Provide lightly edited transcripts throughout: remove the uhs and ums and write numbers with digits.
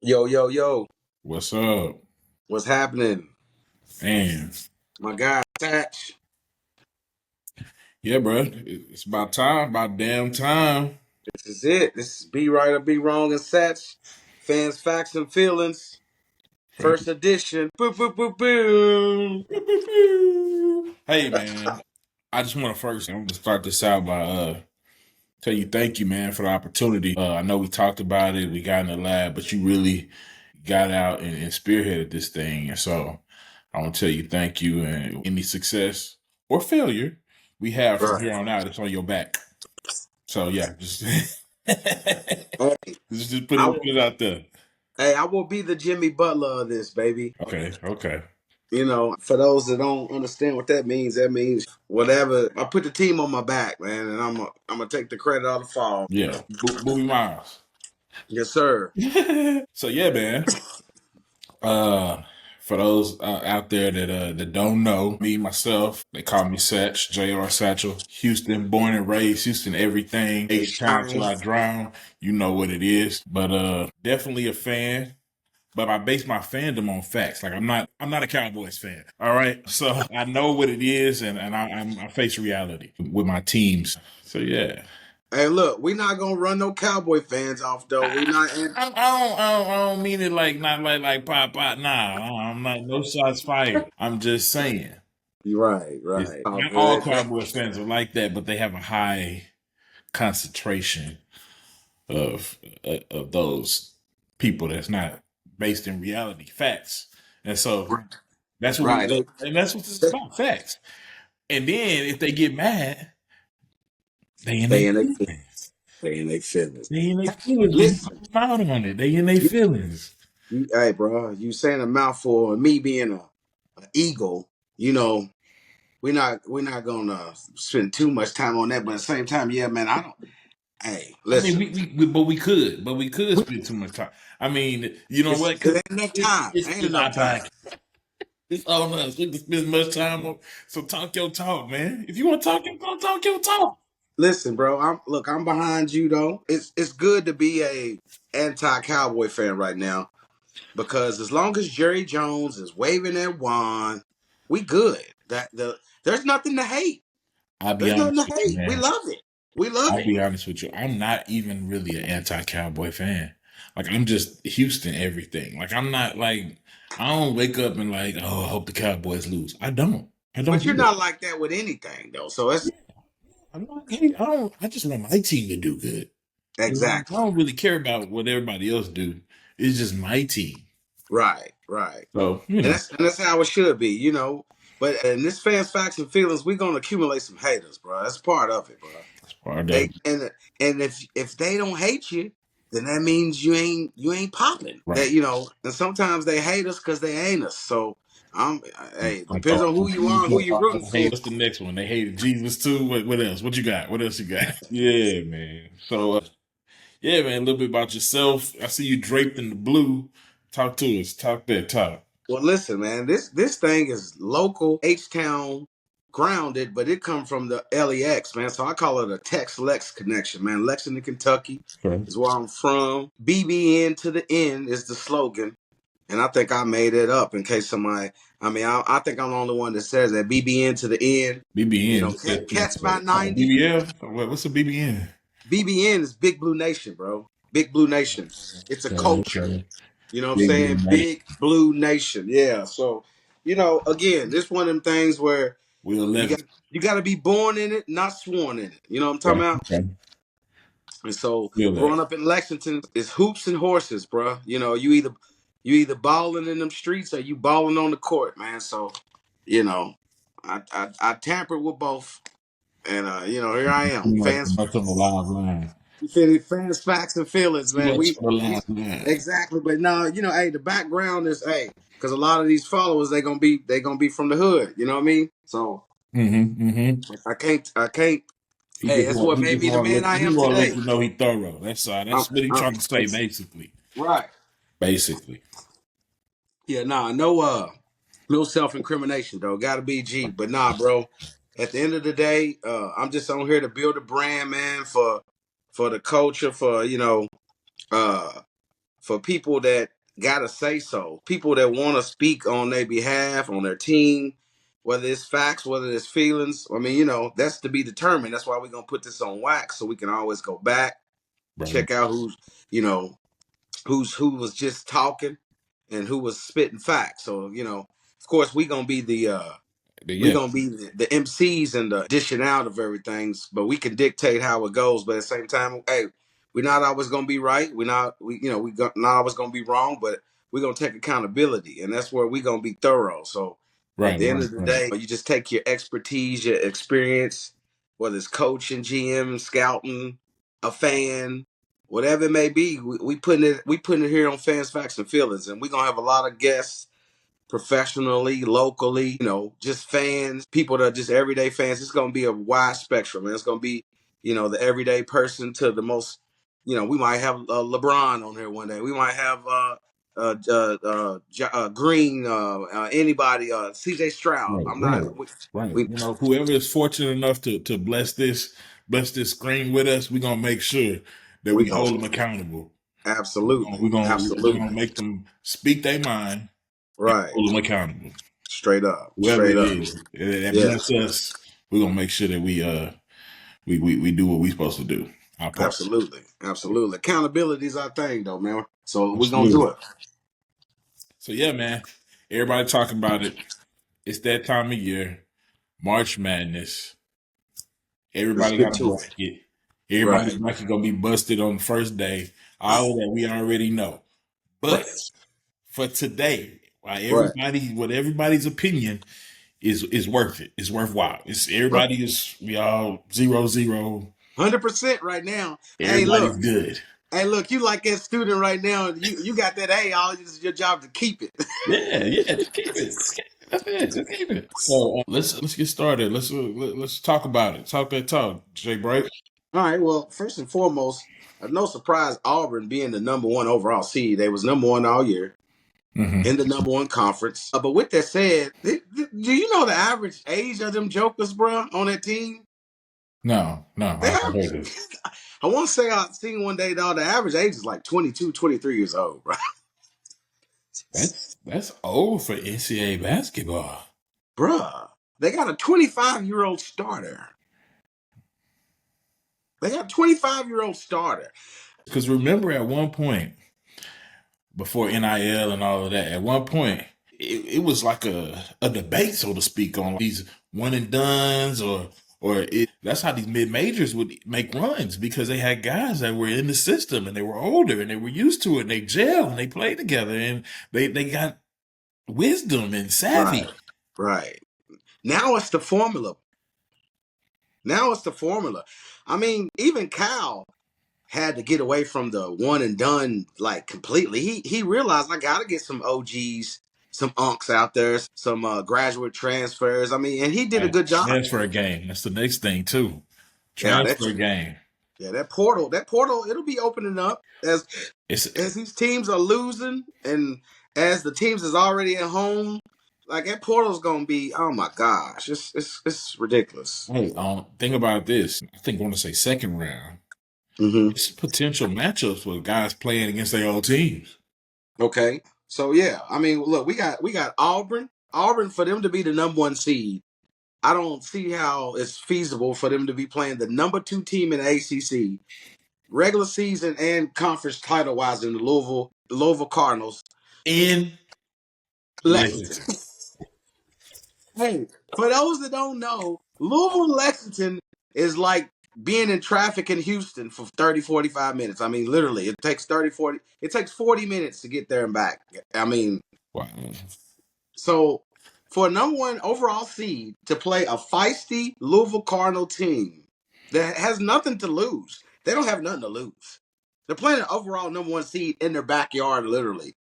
Yo, yo, yo. What's up? What's happening? Man, My guy, Satch. yeah, bro. It's about time, about damn time. This is it. This is Be Right or Be Wrong and Satch. Fans, Facts, and Feelings. For First edition. Boo, boo, boo, boo. hey, man. I just want to first, I'm gonna start this out by tell you thank you, man, for the opportunity. I know we talked about it, we got in the lab, but you really got out and spearheaded this thing, and so I want to tell you thank you. And any success or failure we have from Right. here on out, it's on your back. So yeah, just Hey, just put I it will, put it out there. I will be the Jimmy Butler of this, baby. Okay, okay. For those that don't understand what that means whatever. I put the team on my back, man, and I'm gonna take the credit of the fall. Yeah, Booby Miles. Yes, sir. So yeah, man. Uh, for those out there that don't know me myself, they call me Satch, J.R. Satchel. Houston, born and raised, Houston, everything. H town till H-Town. I drown. You know what it is. But definitely a fan. But I base my fandom on facts. Like I'm not a Cowboys fan. All right, so I know what it is, and I face reality with my teams. So yeah. Hey, look, we not gonna run no Cowboy fans off though. We I, not. I don't mean it like not like pop pop. Nah, I'm not no shots fired. I'm just saying. Right, It's right. All not all good. Cowboys fans are like that, but they have a high concentration of those people that's not based in reality, facts, and so that's what Right. we and that's what this is about, facts. And then if they get mad, they in their They in their feelings. they in their feelings. They in their feelings. We Listen, call out on it. They in their you, feelings. hey, bro, you saying a mouthful, and me being a eagle. You know, we're not gonna spend too much time on that. But at the same time, yeah, man, I don't. Hey, I mean, listen, but we could spend too much time. I mean, you know what? it ain't enough time. Ain't It's enough our time. podcast. It's on us. We can spend as much time on. So talk your talk, man. If you want to talk your talk your talk. Listen, bro. I'm behind you though. It's good to be a anti-cowboy fan right now because as long as Jerry Jones is waving that wand, we good. There's nothing to hate. I'll be There's nothing honest to with you, hate. We man. love it. We love I'll it. be honest with you. I'm not even really an anti-cowboy fan. Like I'm just Houston everything. Like I'm not like I don't wake up and like, oh, I hope the Cowboys lose. I don't. I don't But you're do it. not like that with anything though. So it's I'm not. Hey, I don't. I just want my team to do good. You know, I exactly don't really care about what everybody else do. It's just my team. right, right. So And that's how it should be, you know. But in this fans, facts, and feelings, we're gonna accumulate some haters, bro. That's part of it, bro. that's part of They it. and if they don't hate you, then that means you ain't popping. That Right. and sometimes they hate us because they ain't us. So I'm hey, I depends thought. on who you are and who you're rooting Hey, for. what's the next one? They hated Jesus too. What else? What you got? What else you got? Yeah, man. So yeah, man. A little bit about yourself. I see you draped in the blue. Talk to us. Talk that talk. Well, listen, man, this thing is local H Town grounded, but it come from the LEX, man. So I call it a Tex Lex connection, man. Lexington, Kentucky Okay. is where I'm from. BBN to the end is the slogan. And I think I made it up in case somebody, I think I'm the only one that says that BBN to the end. BBN. Catch by 90. BBL. What's a BBN? BBN is Big Blue Nation, bro. Big Blue Nation. It's a Okay. culture. Okay. You know what I'm Big Blue saying? Nation. Big Blue Nation. Yeah. So, again, this one of them things where Will you Levis. got you got to be born in it, not sworn in it. You know what I'm talking Okay. about? Okay. And so, Feel that. growing up in Lexington is hoops and horses, bro. You either balling in them streets or you balling on the court, man. So, you know, I tampered with both, and here I am, Too much of a live line. you feel me? Fans, facts, and feelings, Too man. much We of a we live line. exactly, but no, hey, the background is because a lot of these followers they gonna be from the hood. You know what I mean? So Mm-hmm. Mm-hmm. I can't. He Hey, just that's want what he made just me the want to man let I he am want to let today. you know he thorough. I'm, That's what he I'm trying to say basically. right. Basically. Yeah, nah, no self incrimination though. Got to be G, but nah, bro. At the end of the day, I'm just on here to build a brand, man, for the culture, for uh for people that gotta say so, people that want to speak on their behalf, on their team, whether it's facts, whether it's feelings. I mean, that's to be determined. That's why we're gonna put this on wax so we can always go back, Right. check out you know, who was just talking and who was spitting facts. So, of course we gonna be we're Yeah. gonna be the MCs and the dishing out of everything, but we can dictate how it goes. But at the same time, hey, we're not always gonna be right. Not always gonna be wrong, but we're gonna take accountability, and that's where we're gonna be thorough. So at Right. the end Right. of the Right. day, you just take your expertise, your experience, whether it's coaching, GM, scouting, a fan, whatever it may be. We putting it here on Fans, Facts, and Feelings, and we're gonna have a lot of guests professionally, locally, just fans, people that are just everyday fans. It's going to be a wide spectrum, man. It's going to be, the everyday person to the most, we might have LeBron on here one day. We might have Green, anybody, CJ Stroud. Right. I'm not, Right. Right. we Whoever is fortunate enough to bless this screen with us, we're gonna make sure that we we going hold to them accountable. absolutely, We're gonna absolutely. make them speak their mind and Right. hold them accountable. Straight up, Whoever straight it up. is that Yeah, bless us, we're gonna make sure that we do what we supposed to do. Our part. absolutely, absolutely. Accountability is our thing, though, man. So we're going to do Absolutely. it. So yeah, man. Everybody talking about it. It's that time of year. March Madness. Let's Everybody get got a to it. bracket. Everybody's Right. bracket gonna be busted on the first day. All that we already know. But Right. for today, why Right. what everybody's opinion is worth it. It's worthwhile. It's Right. everybody is we all 0-0. 100% right now. Hey, Everybody's look. good. Hey, look. You like that student right now. You got that A. All it's your job to keep it. Yeah, yeah, just keep it. That's it. Just keep it. So let's get started. Let's talk about it. Talk that talk, Jay Break. All right. Well, first and foremost, no surprise, Auburn being the number one overall seed. They was number one all year Mm-hmm. in the number one conference. But with that said, do you know the average age of them jokers, bro, on that team? No, I They haven't are. heard this. I want to say I seen one day, dog. The average age is like 22, 23 years old, bro. That's old for NCAA basketball. Bruh, they got a 25-year-old starter. They got a 25-year-old starter. Because remember, at one point before NIL and all of that, at one point it was like a debate, so to speak, on these one and dones that's how these mid majors would make runs because they had guys that were in the system and they were older and they were used to it and they gelled and they played together and they got wisdom and savvy. Right, right. Now it's the formula. Now it's the formula. I mean, even Cal had to get away from the one and done like completely. He realized I got to get some OGs, some unks out there, some graduate transfers. I mean, and he did a Right. good job. Transfer game. That's the next thing too. Yeah, Transfer game. that portal, it'll be opening up It's as these teams are losing and as the teams is already at home. Like that portal's gonna be, oh my gosh, it's ridiculous. hey, think about this. I think I want to say second round. Mm-hmm. It's potential matchups with guys playing against their old teams. Okay, so yeah, I mean, look, we got Auburn for them to be the number one seed. I don't see how it's feasible for them to be playing the number two team in the ACC regular season and conference title wise in the Louisville Cardinals. In Lexington. Lexington. Hey, for those that don't know, Louisville Lexington is like being in traffic in Houston for 30, 45 minutes. I mean, literally, it takes 40 minutes to get there and back. I mean, Wow. so for a number one overall seed to play a feisty Louisville Cardinal team that has nothing to lose, they don't have nothing to lose. They're playing an overall number one seed in their backyard, literally.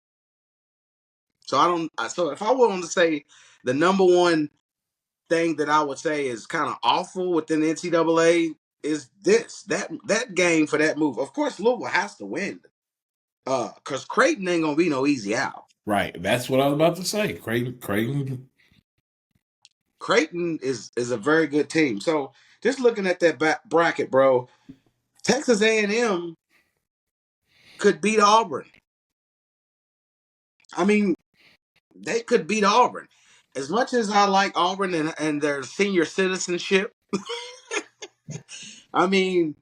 So if I wanted to say the number one thing that I would say is kind of awful within the NCAA is that game for that move. Of course, Louisville has to win, because Creighton ain't gonna be no easy out. Right. That's what I was about to say. Creighton is a very good team. So just looking at that bracket, bro, Texas A&M could beat Auburn. I mean, they could beat Auburn. As much as I like Auburn and their senior citizenship, I mean,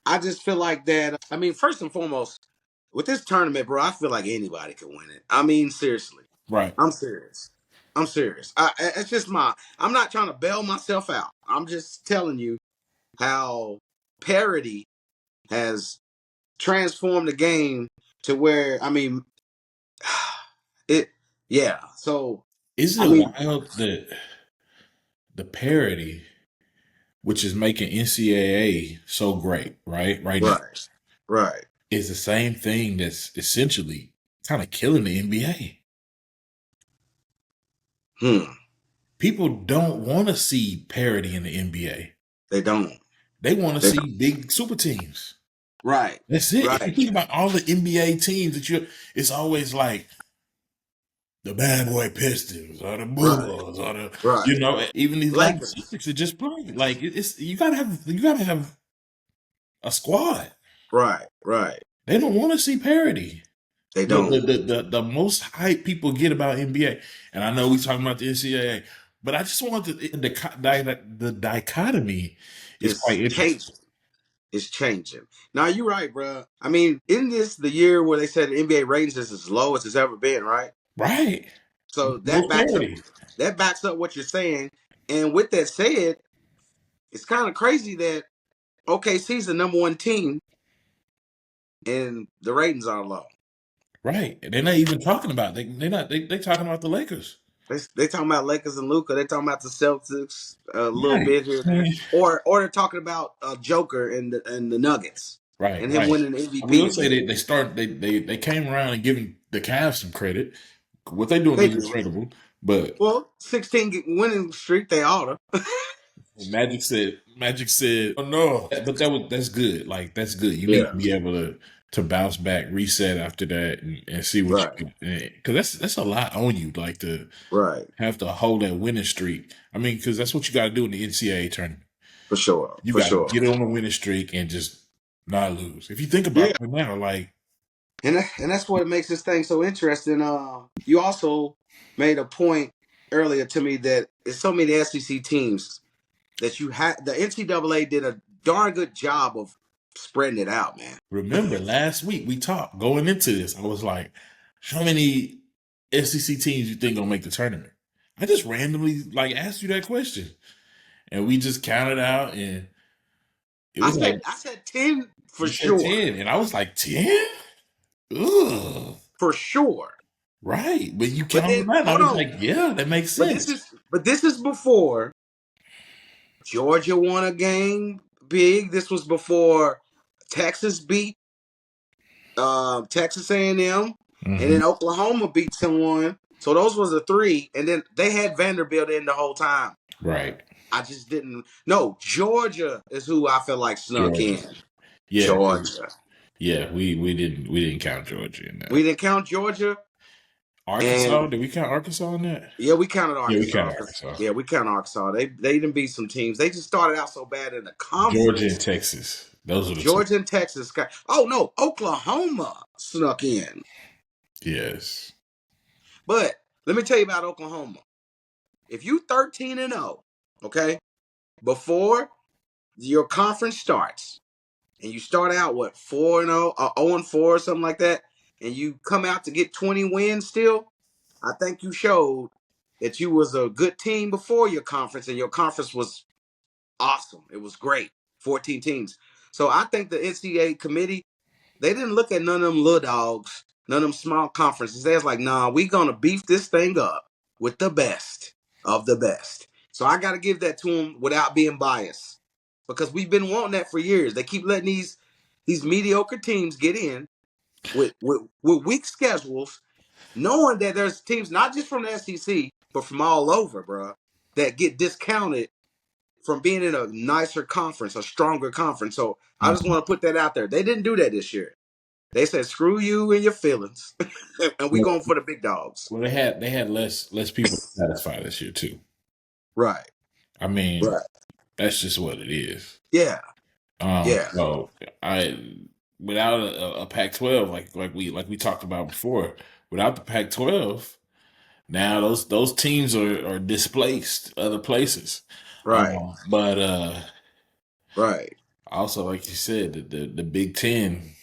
I just feel like that. I mean, first and foremost, with this tournament, bro, I feel like anybody could win it. I mean, seriously. Right. I'm serious. I'm serious. It's just I'm not trying to bail myself out. I'm just telling you how parity has transformed the game to where, I mean, it, yeah. So, Isn't I it mean, wild that the parity, which is making NCAA so great, right now, right, right. is the same thing that's essentially kind of killing the NBA. People don't want to see parity in the NBA. They don't. They want to They see don't. big super teams. Right, That's it. If you right, think about all the NBA teams it's always like the Bad Boy Pistons or the right, Bulls or right. even these like Lakers. Celtics that just play. Like it's you gotta have a squad. Right, right. They don't want to see parity. They The, the don't. the the the most hype people get about NBA, and I know we talking about the NCAA, but I just want the dichotomy is quite It's interesting. changing. It's changing. Now you're right, bro. I mean, isn't this the year where they said the NBA ratings is as low as it's ever been, right? Right. So Most parity. that backs up what you're saying. And with that said, it's kind of crazy that OKC's the number one team and the ratings are low. Right. And they're not even talking about they talking about the Lakers. They talking about Lakers and Luka. They talking about the Celtics a little Right. bit here and there, Man. or they're talking about Joker and the Nuggets Right, and him right. winning the I MVP will say again. they came around and giving the Cavs some credit. What they doing They is did. incredible. But Well, 16 winning streak. They oughta. Magic said, oh no. But that's good. Like that's good. You need Yeah. to be able to bounce back, reset after that, and see what Right. you can. Because that's a lot on you. Like to Right. have to hold that winning streak. I mean, because that's what you got to do in the NCAA tournament. For sure. You For got to sure. get on a winning streak and just not lose. If you think about Yeah. it now, like And that's what makes this thing so interesting. You also made a point earlier to me that it's so many SEC teams that you had. The NCAA did a darn good job of spreading it out, man. remember last week we talked going into this. I was like, how many SEC teams you think gonna make the tournament? I just randomly like asked you that question, and we just counted out, and it was like I said 10 for you said sure. 10, and I was like 10. Ugh, For sure. right? But you But counted then them out, and I hold was on. like, yeah, that makes sense. But this is before Georgia won a game big. This was before Texas beat Texas A&M, and then Oklahoma beat someone. So those was the three, and then they had Vanderbilt in the whole time. Right, I just didn't. No, Georgia is who I feel like snuck Georgia. in. Yeah, Georgia. yeah. We didn't count Georgia in that. We didn't count Georgia. Arkansas? And Did we count Arkansas in that? yeah, we counted Yeah, we Arkansas. counted Arkansas. Yeah, we counted Arkansas. They didn't beat some teams. They just started out so bad in the Georgia conference. and Texas. Those are the two. Georgia and Texas got. Oh no, Oklahoma snuck in. Yes. But let me tell you about Oklahoma. If you 13-0, okay, before your conference starts, and you start out what 4-0, 0-4 or something like that, and you come out to get 20 wins still, I think you showed that you was a good team before your conference, and your conference was awesome. It was great. 14 teams. So I think the NCAA committee, they didn't look at none of them little dogs, none of them small conferences. They was like, nah, we gonna beef this thing up with the best of the best. So I gotta give that to them without being biased. Because we've been wanting that for years. They keep letting these mediocre teams get in with weak schedules, knowing that there's teams not just from the SEC, but from all over, bro, that get discounted from being in a nicer conference, a stronger conference. So I just want to put that out there. They didn't do that this year. They said, "Screw you and your feelings," and we going for the big dogs. Well, they had less people satisfied this year too. Right. I mean, Right. that's just what it is. Yeah. Yeah. So I without a Pac-12 like we talked about before, without the Pac-12, now those teams are displaced other places. Right. But Right. also, like you said, the Big Ten.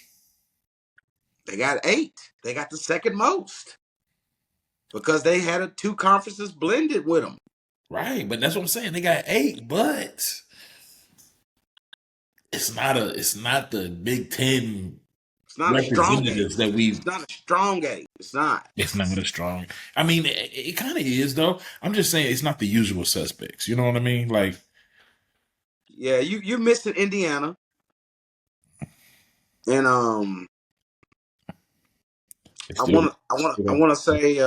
They got 8. They got the second most because they had 2 conferences blended with them. Right, but that's what I'm saying. They got 8, but it's not the Big Ten It's not a strong 8. representatives that we. It's not a strong 8. It's not. It's not as strong. I mean, it kind of is though. I'm just saying it's not the usual suspects. You know what I mean? Like, yeah, you're missing Indiana, and I want to say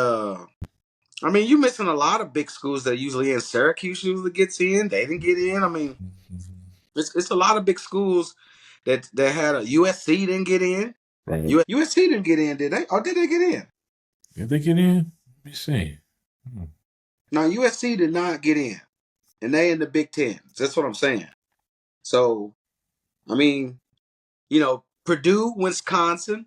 I mean, you're missing a lot of big schools that usually in. Syracuse usually gets in. They didn't get in. I mean, it's a lot of big schools that had a USC didn't get in. right. USC didn't get in, did they? Or did they get in? Did they get in? Let me see. No, USC did not get in, and they in the Big Ten. That's what I'm saying. So, I mean, Purdue, Wisconsin,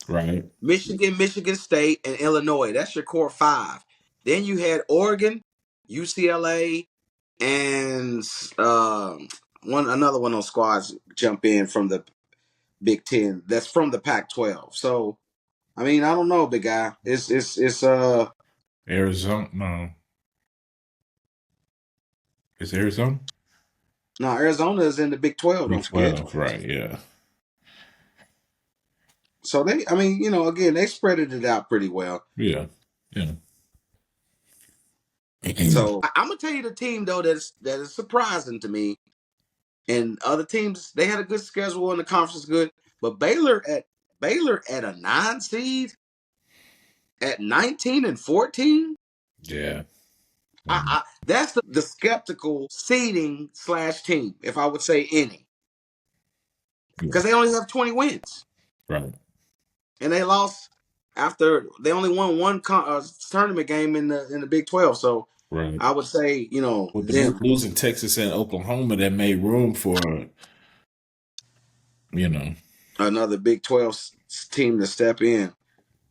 Right. Michigan, Michigan State, and Illinois. That's your core 5. Then you had Oregon, UCLA, and another one of those squads jump in from the Big Ten. That's from the Pac-12. So, I mean, I don't know, big guy. It's Arizona. No, it's Arizona. No, Arizona is in the Big 12. Don't forget. 12, right? Yeah. So I mean, again, they spreaded it out pretty well. Yeah. So I'm gonna tell you the team though that is surprising to me. And other teams, they had a good schedule and the conference is good. But Baylor at a 9 seed at 19 and 14. Yeah. That's the skeptical seeding / team, if I would say any, because they only have 20 wins. Right. And they lost after they only won one tournament game in the Big 12. So right. I would say, with them losing Texas and Oklahoma, that made room for another Big 12 team to step in.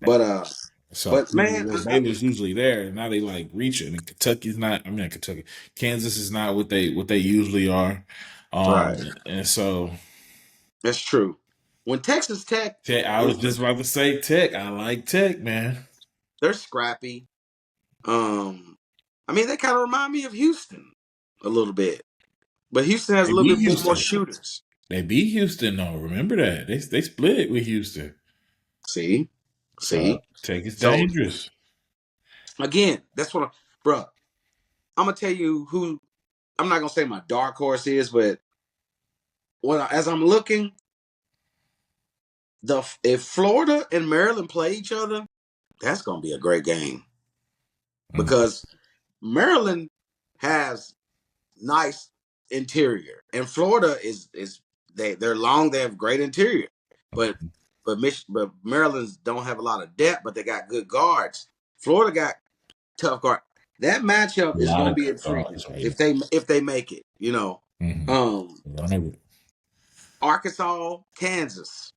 But man, Baylor's usually there, and now they like reaching. And Kentucky's not. I mean, Kentucky, Kansas is not what they usually are. Right. And so that's true. When Texas Tech, I was just about to say Tech. I like Tech, man. They're scrappy. I mean, they kind of remind me of Houston a little bit, but Houston has a little bit more shooters. They beat Houston, though. Remember that they split with Houston. See, Tech is dangerous. Again, that's what, bro. I'm gonna tell you who. I'm not gonna say my dark horse is, but as I'm looking, if Florida and Maryland play each other, that's gonna be a great game because Maryland has nice interior, and Florida they're long. They have great interior, but Maryland's don't have a lot of depth, but they got good guards. Florida got tough guard. That matchup is going to be intriguing if they make it. Arkansas, Kansas.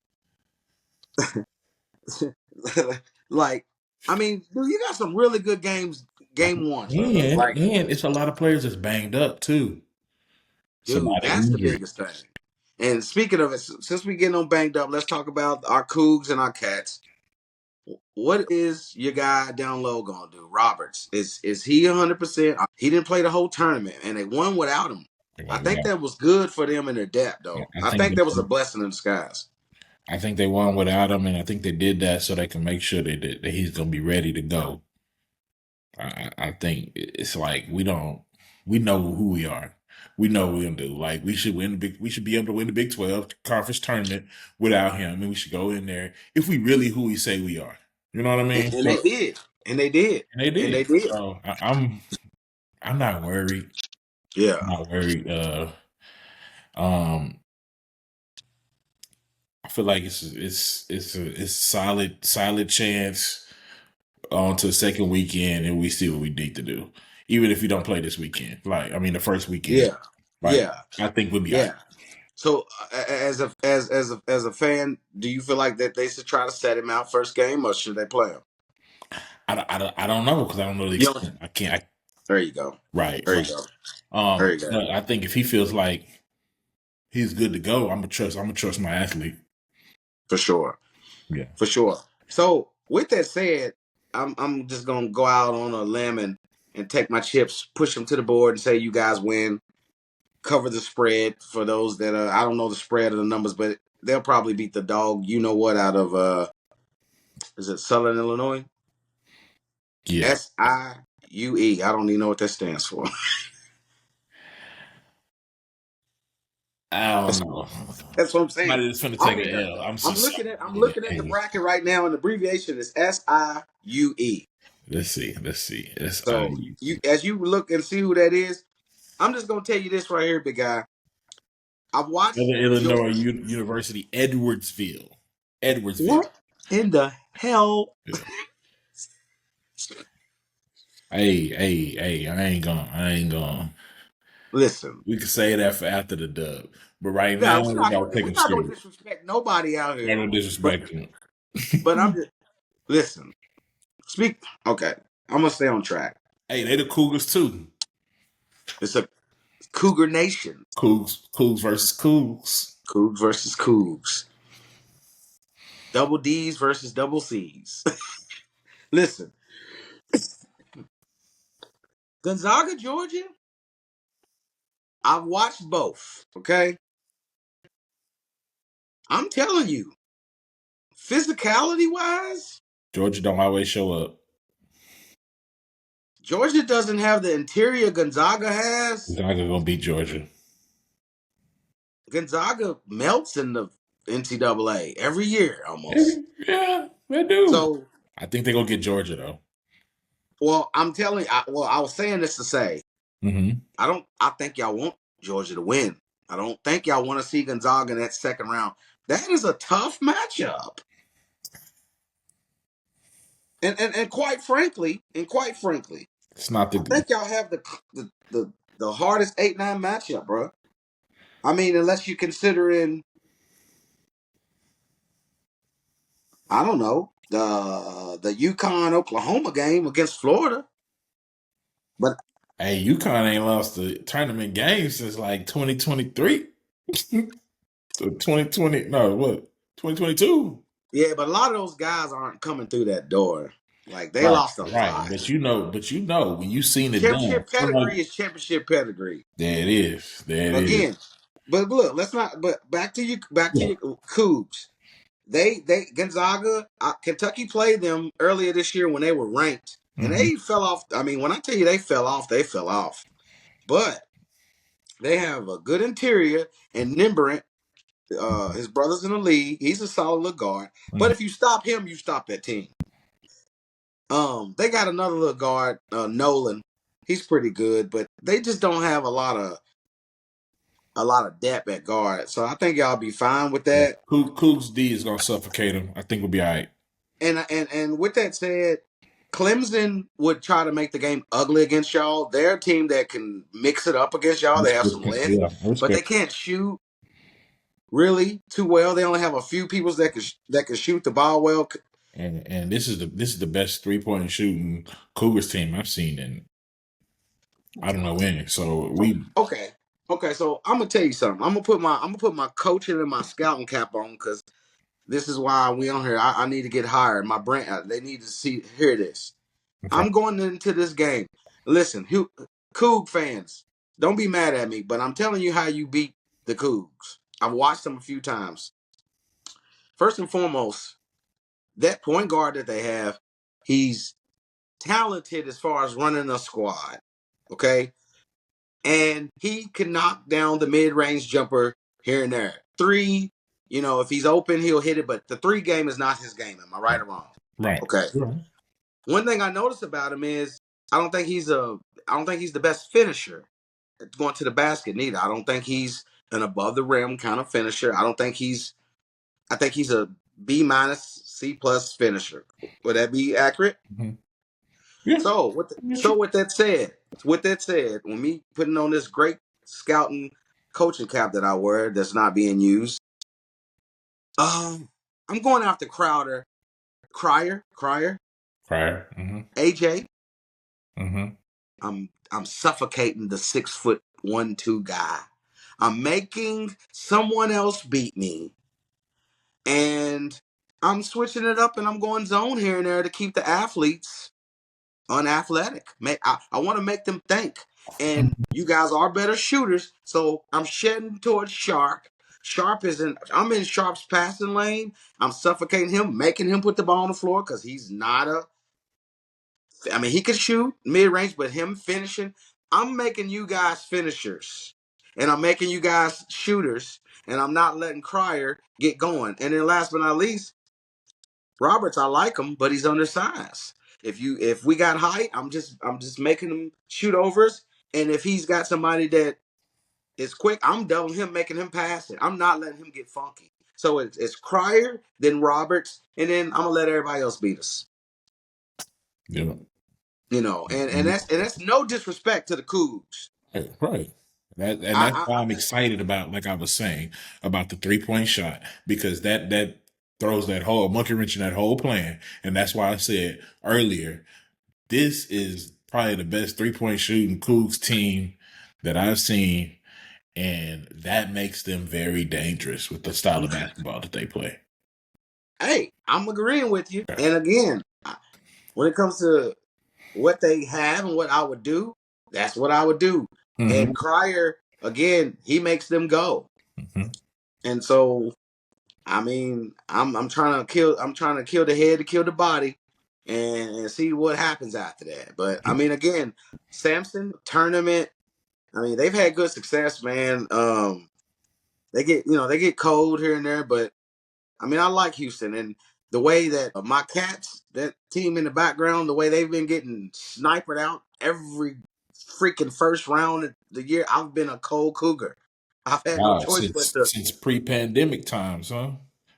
Like, I mean, dude, you got some really good games. Game 1, and it's a lot of players that's banged up too. Dude, that's the biggest thing. And speaking of it, since we getting on banged up, let's talk about our Cougs and our Cats. What is your guy down low gonna do? Roberts, is he 100%? He didn't play the whole tournament, and they won without him. I think that was good for them in their depth, though. I think that was a blessing in disguise. I think they won without him, and I think they did that so they can make sure that he's gonna be ready to go. I think it's like we know who we are. We know what we're gonna do. Like we should be able to win the Big 12 conference tournament without him, and we should go in there if we really who we say we are. You know what I mean? And they did. So I'm not worried. Yeah, I'm not worried. I feel like it's a solid chance on to the second weekend, and we see what we need to do, even if we don't play this weekend. Like, I mean, the first weekend. Yeah, right? I think we'll be all right. So, as a fan, do you feel like that they should try to set him out first game, or should they play him? I don't know because I don't know the You don't, extent. I can't. there you go. Right, There you right. go. There you go. But I think if he feels like he's good to go, I'm gonna trust my athlete. For sure. Yeah. For sure. So with that said, I'm just gonna go out on a limb and take my chips, push them to the board, and say you guys win. Cover the spread for those that are. I don't know the spread of the numbers, but they'll probably beat the dog. You know what? Out of is it Southern Illinois? Yeah. SIUE. I don't even know what that stands for. I don't That's, know. that's what I'm saying. Somebody that's finna I'm take in an the. L. I'm looking at the Hey, bracket right now, and the abbreviation is SIUE. let's see. Let's see. So you, as you look and see who that is, I'm just gonna tell you this right here, big guy. I've watched Southern Illinois Georgia. University, Edwardsville. Edwardsville. What in the hell? Yeah. Hey, I ain't gonna. Listen, We could say that for after the dub. But right no, now, we gotta take we're them not gonna serious. disrespect nobody out We're here. not gonna But disrespect them. I'm just listen. Speak. Okay, I'm gonna stay on track. Hey, they the Cougars too. It's a Cougar Nation. Cougs versus Cougs. Cougs versus Cougs. Double D's versus double C's. Listen, Gonzaga, Georgia. I've watched both. Okay, I'm telling you, physicality wise, Georgia don't always show up. Georgia doesn't have the interior Gonzaga has. Gonzaga gonna beat Georgia. Gonzaga melts in the NCAA every year almost. Yeah, they do. So, I think they're gonna get Georgia though. well, I'm telling. I was saying this to say, Mm-hmm. I think y'all want Georgia to win. I don't think y'all want to see Gonzaga in that second round. That is a tough matchup. And quite frankly, It's not I the think y'all have the hardest 8-9 matchup, bro. I mean, unless you're considering, I don't know, the UConn Oklahoma game against Florida. But hey, UConn ain't lost the tournament game since like 2023. So 2020, no, what? 2022. yeah, but a lot of those guys aren't coming through that door. Like they Right, lost a right. lot. But you know, when you seen it done, Championship pedigree is championship pedigree. there it is. There it is. Again, but look, let's not. But back to Yeah. your Cougs. They Gonzaga, Kentucky played them earlier this year when they were ranked, and Mm-hmm. they fell off. I mean, when I tell you they fell off, they fell off. But they have a good interior, and Nimbrant, his brother's in the league. He's a solid little guard. But Mm-hmm. if you stop him, you stop that team. They got another little guard, Nolan. He's pretty good, but they just don't have a lot of depth at guard. So I think y'all be fine with Yeah. that. Cougs D is gonna suffocate him. I think we'll be all right. And with that said, Clemson would try to make the game ugly against y'all. They're a team that can mix it up against y'all. They have some length, Yeah, I but they respect. can't shoot really too well. They only have a few people that can shoot the ball well. And this is the best 3-point shooting Cougars team I've seen in I don't know when. So we Okay. Okay, so I'm gonna tell you something. I'm gonna put my coaching and my scouting cap on because this is why we on here. I need to get hired. My brand, they need to hear this. okay. I'm going into this game. Listen, Coug fans, don't be mad at me, but I'm telling you how you beat the Cougs. I've watched them a few times. First and foremost, that point guard that they have, he's talented as far as running a squad. Okay, and he can knock down the mid-range jumper here and there. Three, if he's open, he'll hit it, but the three game is not his game. Am I right or wrong? Right. Okay. Right. One thing I noticed about him is I don't think he's the best finisher going to the basket neither. I don't think he's an above the rim kind of finisher. I think he's a B minus C plus finisher. Would that be accurate? Mm-hmm. Yeah. So with that said, when me putting on this great scouting coaching cap that I wear that's not being used, I'm going after Cryer. Prior. Mm-hmm. AJ. Mm-hmm. I'm suffocating the 6'1" 2" guy. I'm making someone else beat me, and I'm switching it up, and I'm going zone here and there to keep the athletes unathletic. I want to make them think. And you guys are better shooters, so I'm shedding towards Sharp. I'm in Sharp's passing lane. I'm suffocating him, making him put the ball on the floor because he's not a. I mean, he could shoot mid range, but him finishing, I'm making you guys finishers, and I'm making you guys shooters, and I'm not letting Crier get going. And then last but not least, Roberts, I like him, but he's undersized. If we got height, I'm just making him shoot overs. And if he's got somebody that is quick, I'm doubling him, making him pass it. I'm not letting him get funky. So it's Crier, then Roberts, and then I'm gonna let everybody else beat us. Yeah. You know, and that's no disrespect to the Cougs. Right. That's why I'm excited about, like I was saying, about the 3-point shot, because that throws that whole monkey wrench in that whole plan. And that's why I said earlier, this is probably the best 3-point shooting Cougs team that I've seen. And that makes them very dangerous with the style of basketball that they play. Hey, I'm agreeing with you. And again, when it comes to what they have and what I would do, that's what I would do. Mm-hmm. And Crier, again, he makes them go. Mm-hmm. And so, I mean, I'm trying to kill the head to kill the body and see what happens after that. But I mean, again, Samson tournament, I mean, they've had good success, man. They get cold here and there, but I mean, I like Houston, and the way that my Cats, that team in the background, the way they've been getting sniped out every freaking first round of the year, I've been a cold Cougar. I've had no choice since pre-pandemic times, huh?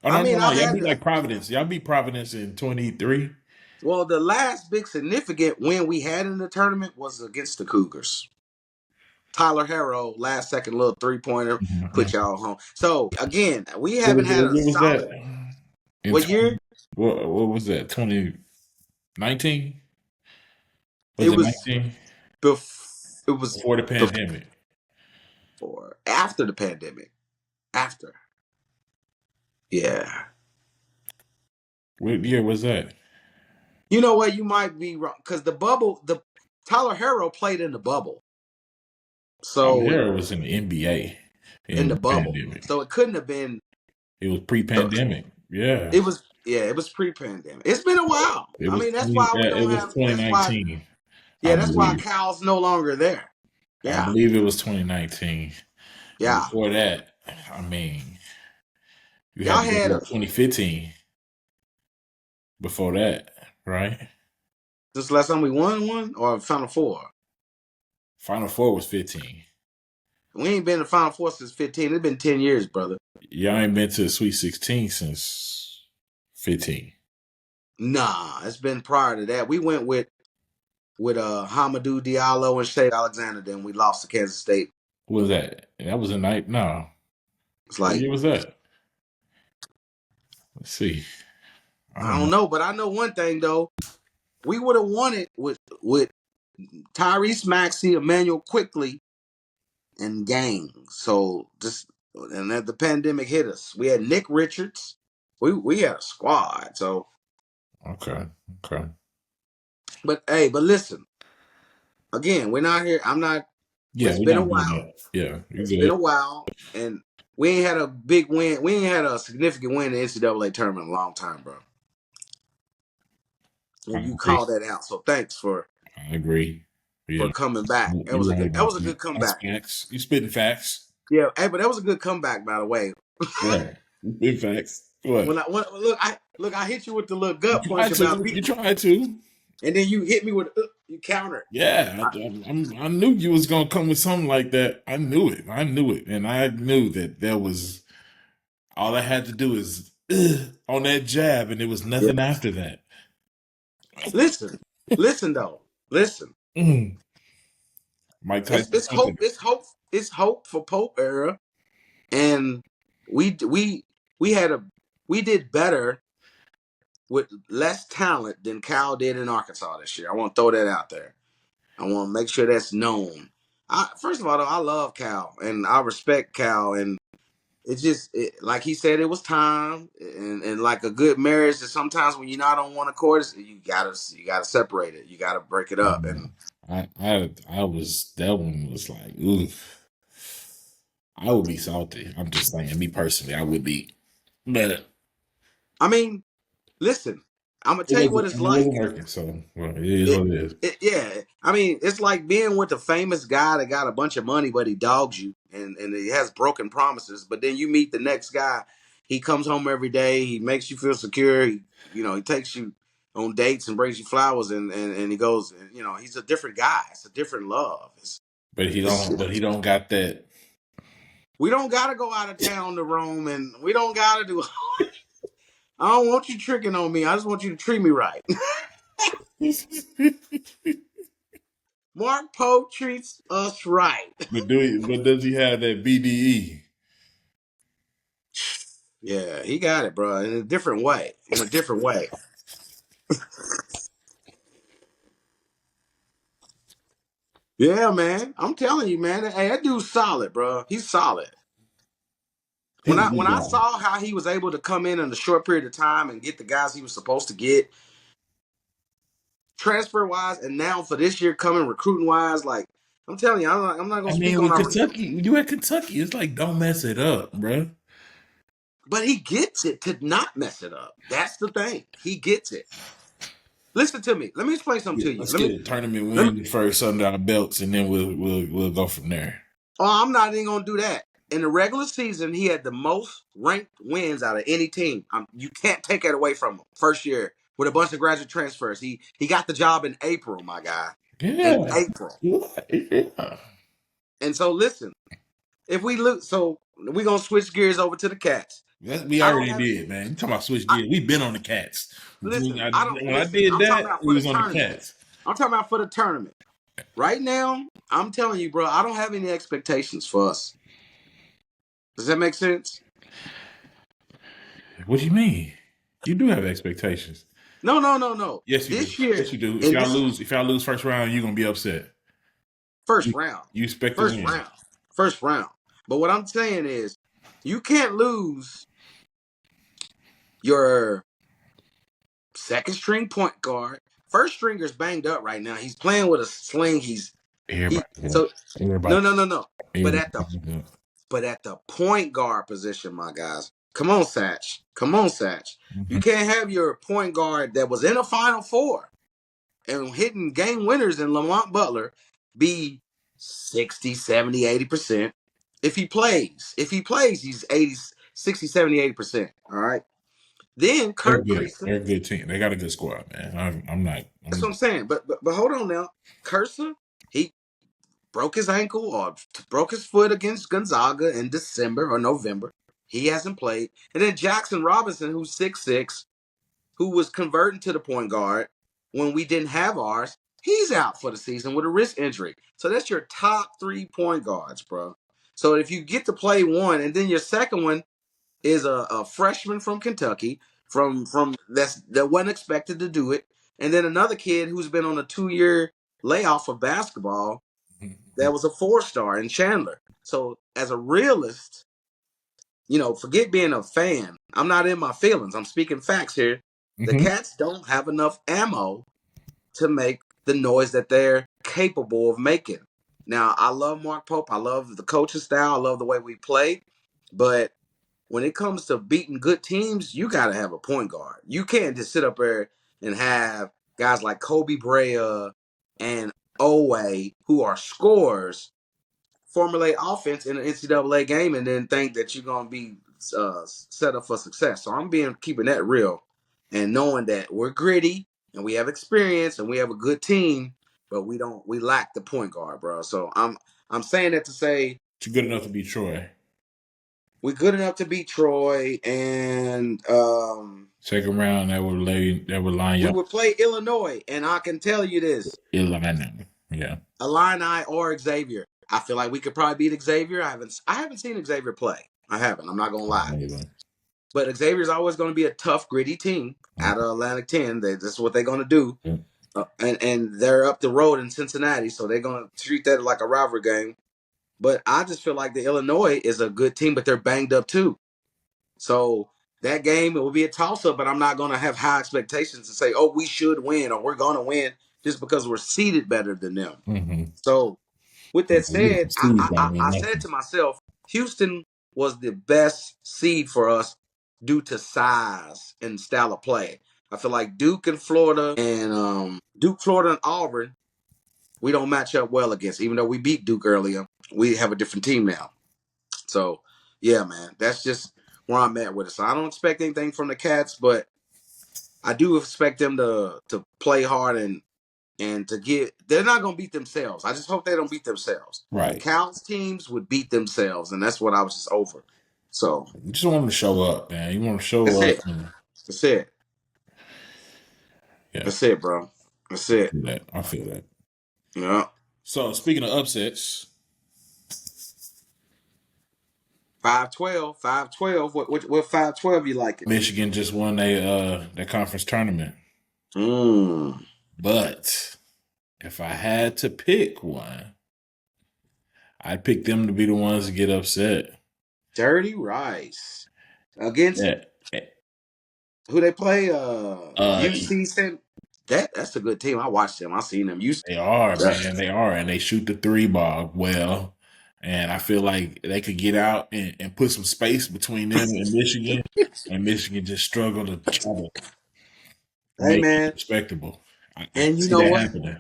Oh, no, y'all beat like Providence. Y'all beat Providence in 23. Well, the last big significant win we had in the tournament was against the Cougars. Tyler Harrow, last second little 3-pointer, put y'all home. So again, we haven't had a solid. What year? What was that? 2019? It was 19? It was before the pandemic. After the pandemic. After. Yeah. What year was that? You know what? You might be wrong, because the Tyler Harrow played in the bubble. So Tyler Harrow was in the NBA in the bubble. Pandemic. So it couldn't have been. It was pre-pandemic. Yeah. It was pre-pandemic. It's been a while. I mean, that's why we don't have. 2019. That's why Cal's no longer there. Yeah. I believe it was 2019. Yeah. And before that, I mean, y'all had 2015. Before that, right? This last time we won one, or Final Four? Final Four was 15. We ain't been in the Final Four since 15. It's been 10 years, brother. Y'all ain't been to the Sweet 16 since 15. Nah, it's been prior to that. We went with Hamidou Diallo and Shea Alexander. Then we lost to Kansas State. What was that? That was a night. No, it's like, what year was that? Let's see. I don't know, but I know one thing though. We would have won it with Tyrese Maxey, Emmanuel Quickley, and Gang. So and then the pandemic hit us. We had Nick Richards. We had a squad. So okay. But listen. Again, we're not here. I'm not. Yeah, it's been a while. Yeah, it's been a while, and we ain't had a big win. We ain't had a significant win in the NCAA tournament in a long time, bro. And you called that out, so thanks for. I agree. For coming back. That was a good comeback. Facts. You spitting facts. Yeah, hey, but that was a good comeback, by the way. Yeah, big facts. What? I hit you with the little gut punch about people. You tried to. And then you hit me with you countered. Yeah, I knew you was gonna come with something like that. I knew it, and I knew that was all I had to do is on that jab, and there was nothing after that. Listen though. Mike Tyson. It's hope for Pope era, and we did better with less talent than Cal did in Arkansas this year. I want to throw that out there. I want to make sure that's known. First of all, though, I love Cal and I respect Cal, and like he said, it was time, and like a good marriage. That sometimes when you're not on one accord, you gotta separate it. You gotta break it up. And I was that one was like, oof. I would be salty. I'm just saying, me personally, I would be. But I mean, listen, I'm gonna it tell you what wasn't it's it like. wasn't working. So well, it is It, what it is. yeah, I mean, it's like being with a famous guy that got a bunch of money, but he dogs you, and he has broken promises. But then you meet the next guy. He comes home every day. He makes you feel secure. He takes you on dates and brings you flowers, and he goes. He's a different guy. It's a different love. But he It's don't. But he don't got that. we don't gotta go out of town to Rome, and we don't gotta do. I don't want you tricking on me. I just want you to treat me right. Mark Pope treats us right. But does he have that BDE? Yeah, he got it, bro, in a different way. In a different way. Yeah, man. I'm telling you, man. Hey, that dude's solid, bro. He's solid. He's When a I good when I guy. saw how he was able to come in a short period of time and get the guys he was supposed to get, transfer wise, and now for this year coming recruiting wise, like I'm telling you, I'm not gonna I speak mean, on with our, Kentucky, you at Kentucky, it's like don't mess it up, bro. but he gets it to not mess it up. That's the thing. He gets it. Listen to me. Let me explain something Yeah, to you. let's Let get me a tournament let me. win first under our belts, and then we'll go from there. Oh, I'm not even gonna do that. In the regular season, he had the most ranked wins out of any team. You can't take that away from him. First year with a bunch of graduate transfers, he got the job in April, my guy, in Yeah, April. yeah. And so, listen, if we look, so we're gonna switch gears over to the Cats. We I don't already have. did, man. You talking about switch I, gears? We've been on the Cats. listen, I don't When I listen. did I'm talking that, about we for the was on the tournament. Cats. I'm talking about for the tournament. Right now, I'm telling you, bro, I don't have any expectations for us. Does that make sense? What do you mean? You do have expectations. No, no, no, no. Yes, you do. This year, Yes, you do. and this If y'all lose first round, you're gonna be upset. first You, round. you expect to First win. round. First round. But what I'm saying is, you can't lose your second string point guard. First stringer's banged up right now. He's playing with a sling. Everybody, So everybody, no, no, no, no. But at the everybody. point guard position, my guys. Come on, Satch. Come on, Satch. You Mm-hmm. can't have your point guard that was in a Final Four and hitting game winners in Lamont Butler be 60, 70, 80%. If he plays, he's 80, 60, 70, 80%. All right. Then They're Kirk good. Cursor. They're a good team. They got a good squad, man. I'm not. That's what I'm saying. But hold on now. Cursor, he broke his ankle or broke his foot against Gonzaga in December or November. He hasn't played. And then Jackson Robinson, who's 6'6", who was converting to the point guard when we didn't have ours, he's out for the season with a wrist injury. So that's your top 3 point guards, bro. So if you get to play one, and then your second one is a freshman from Kentucky, from that wasn't expected to do it, and then another kid who's been on a 2-year layoff of basketball that was a 4-star in Chandler. So as a realist, forget being a fan. I'm not in my feelings. I'm speaking facts here. The Mm-hmm. Cats don't have enough ammo to make the noise that they're capable of making. Now, I love Mark Pope. I love the coaching style. I love the way we play. But when it comes to beating good teams, you got to have a point guard. You can't just sit up there and have guys like Kobe Brea and Owe who are scorers formulate offense in an NCAA game and then think that you're going to be set up for success. So I'm keeping that real and knowing that we're gritty and we have experience and we have a good team, but we lack the point guard, bro. So I'm saying that to say You're good enough to beat Troy. we're good enough to beat Troy, and Second round, that would line you we up. would play Illinois. And I can tell you this: Illini. Yeah. Illini or Xavier. I feel like we could probably beat Xavier. I haven't seen Xavier play. I haven't. I'm not gonna lie. But Xavier's always going to be a tough, gritty team out of Atlantic 10. That's what they're going to do. And they're up the road in Cincinnati, so they're going to treat that like a rivalry game. But I just feel like the Illinois is a good team, but they're banged up too. So that game, it will be a toss-up, but I'm not going to have high expectations to say, oh, we should win or we're going to win just because we're seeded better than them. Mm-hmm. So with that said, I said to myself, Houston was the best seed for us due to size and style of play. I feel like Duke, Florida, and Auburn, we don't match up well against. Even though we beat Duke earlier, we have a different team now. So, yeah, man, that's just where I'm at with it. So I don't expect anything from the Cats, but I do expect them to play hard and to get. They're not going to beat themselves. I just hope they don't beat themselves. Right. Cal's teams would beat themselves, and that's what I was just over. So you just want them to show up, man. You want to show that's up. it. That's it. Yeah. That's it, bro. That's it. I feel that. Yeah. So speaking of upsets, 5-12. What 5-12 you like it? Michigan just won their conference tournament. But if I had to pick one, I'd pick them to be the ones to get upset. Dirty Rice against who they play? UC. That's a good team. I watched them. I seen them. They are, man. They are, and they shoot the three ball well. And I feel like they could get out and put some space between them and Michigan, and Michigan just struggle to try to make it respectable. And you know what? Happening.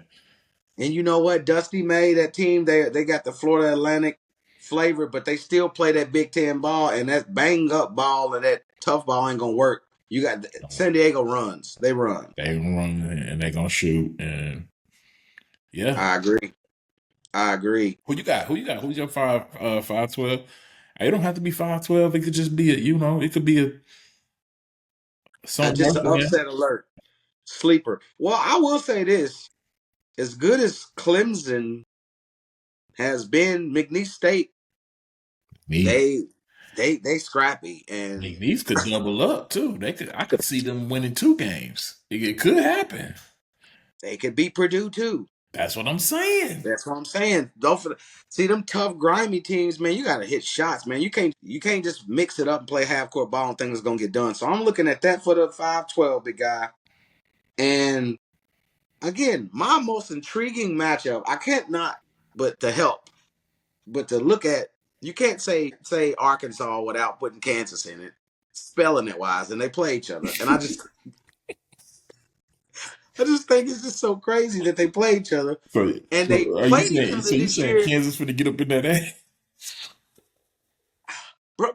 And you know what? Dusty made that team. They got the Florida Atlantic flavor, but they still play that Big Ten ball, and that bang up ball and that tough ball ain't gonna work. You got San Diego runs. They run. They run and they're gonna shoot. And yeah, I agree. Who you got? Who's your 5-12? It don't have to be 5-12. It could just be it could be something. Just an upset alert. Sleeper. Well, I will say this. As good as Clemson has been, McNeese State, they scrappy, and McNeese could double up too. I could see them winning 2 games. It could happen. They could beat Purdue too. That's what I'm saying. Don't see them tough, grimy teams, man. You got to hit shots, man. You can't just mix it up and play half court ball and think it's gonna get done. So I'm looking at that for the 5-12, big guy. And again, my most intriguing matchup. I can't not but to look at. You can't say Arkansas without putting Kansas in it, spelling it wise, and they play each other. And I just think it's just so crazy that they play each other. They played each other this year. Kansas for to get up in that ass?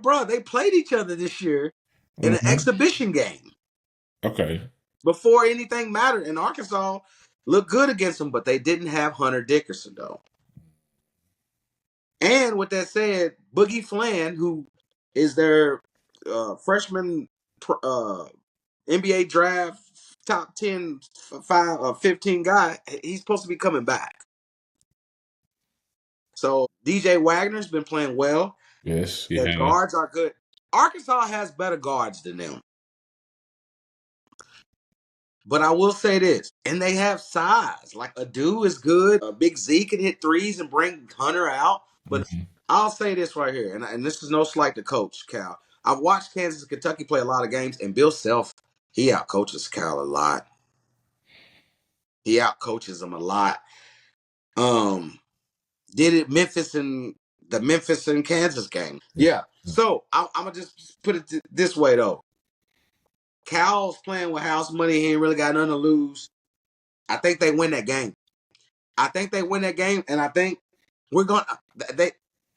Bro, they played each other this year in an exhibition game. Okay. Before anything mattered, and Arkansas looked good against them, but they didn't have Hunter Dickerson though. And with that said, Boogie Flan, who is their freshman NBA draft top 10, 15 guy, he's supposed to be coming back. So DJ Wagner's been playing well. Yes, the guards are good. Arkansas has better guards than them. But I will say this, and they have size. Like Adu is good. Big Z can hit threes and bring Hunter out. But I'll say this right here, and this is no slight to Coach Cal. I've watched Kansas and Kentucky play a lot of games, and Bill Self, he outcoaches Cal a lot. He outcoaches them a lot. Did it the Memphis and Kansas game. Yeah. So I'm going to just put it this way, though. Cal's playing with house money. He ain't really got nothing to lose. I think they win that game. And I think we're going to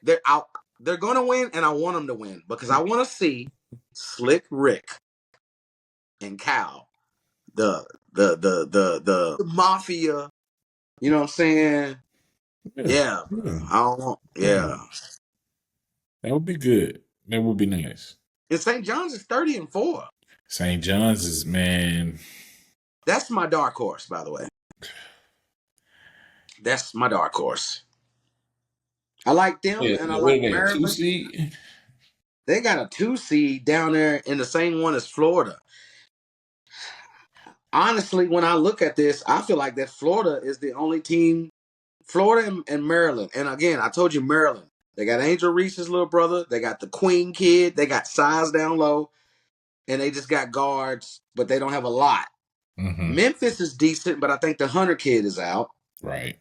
they're going to win, and I want them to win because I want to see Slick Rick and Cal, the mafia. You know what I'm saying? Yeah. I don't want. Yeah. That would be good. That would be nice. And St. John's is 30-4. St. John's is, man. That's my dark horse, by the way. That's my dark horse. I like them, and I like Maryland. 2 seed? They got a 2 seed down there in the same one as Florida. Honestly, when I look at this, I feel like that Florida is the only team. Florida and Maryland. And again, I told you Maryland. They got Angel Reese's little brother. They got the Queen kid. They got size down low. And they just got guards, but they don't have a lot. Mm-hmm. Memphis is decent, but I think the Hunter kid is out. Right.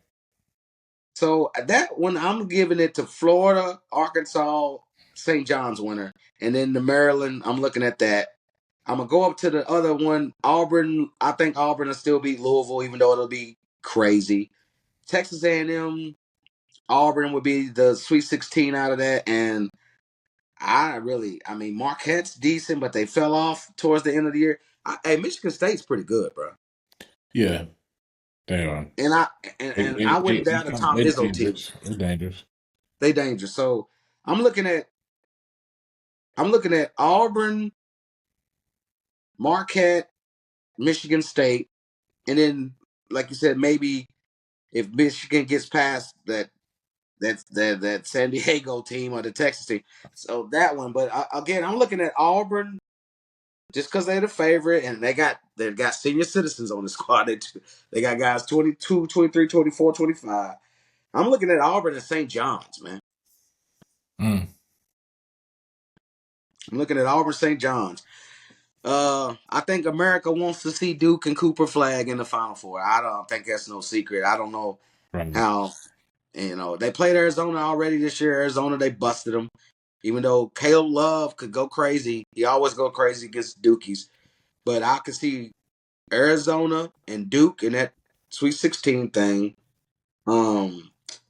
So that one, I'm giving it to Florida, Arkansas, St. John's winner. And then the Maryland, I'm looking at that. I'm going to go up to the other one, Auburn. I think Auburn will still beat Louisville, even though it'll be crazy. Texas A&M, Auburn would be the Sweet 16 out of that. And I mean, Marquette's decent, but they fell off towards the end of the year. Hey, Michigan State's pretty good, bro. Yeah, they are. And I wouldn't doubt the Tom Izzo team. They're dangerous. They dangerous. So I'm looking at Auburn, Marquette, Michigan State, and then, like you said, maybe if Michigan gets past that San Diego team or the Texas team, so that one. But again, I'm looking at Auburn just because they're the favorite, and they've got senior citizens on the squad. They got guys 22, 23, 24, 25. I'm looking at Auburn and St. John's, man. Mm. I'm looking at Auburn, St. John's. I think America wants to see Duke and Cooper Flag in the Final Four. I don't think that's no secret. I don't know how. They played Arizona already this year. Arizona, they busted them. Even though Caleb Love could go crazy, he always go crazy against Dukies. But I could see Arizona and Duke in that Sweet 16 thing. The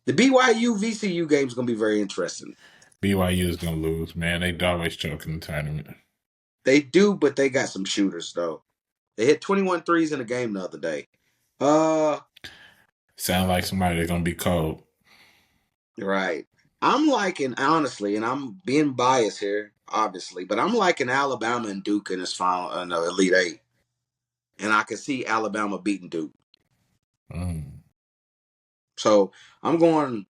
BYU VCU game is gonna be very interesting. BYU is gonna lose, man. They always choke in the tournament. They do, but they got some shooters though. They hit 21 threes in a game the other day. Sound like somebody that's gonna be cold. Right. I'm liking, honestly, and I'm being biased here, obviously, but I'm liking Alabama and Duke in this final, Elite Eight, and I can see Alabama beating Duke. So I'm going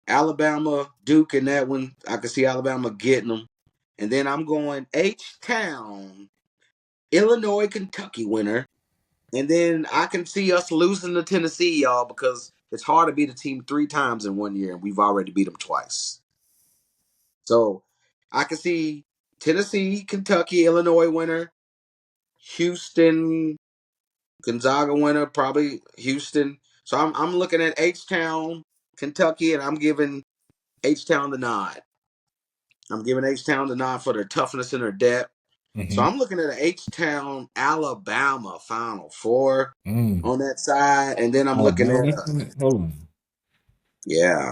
Alabama, Duke in that one. I can see Alabama getting them, and then I'm going H-Town, Illinois, Kentucky winner. And then I can see us losing to Tennessee, y'all, because it's hard to beat a team 3 times in 1 year, and we've already beat them twice. So I can see Tennessee, Kentucky, Illinois winner, Houston, Gonzaga winner, probably Houston. So I'm looking at H-Town, Kentucky, and I'm giving H-Town the nod. I'm giving H-Town the nod for their toughness and their depth. Mm-hmm. So I'm looking at an H-Town, Alabama Final Four on that side, and then I'm looking at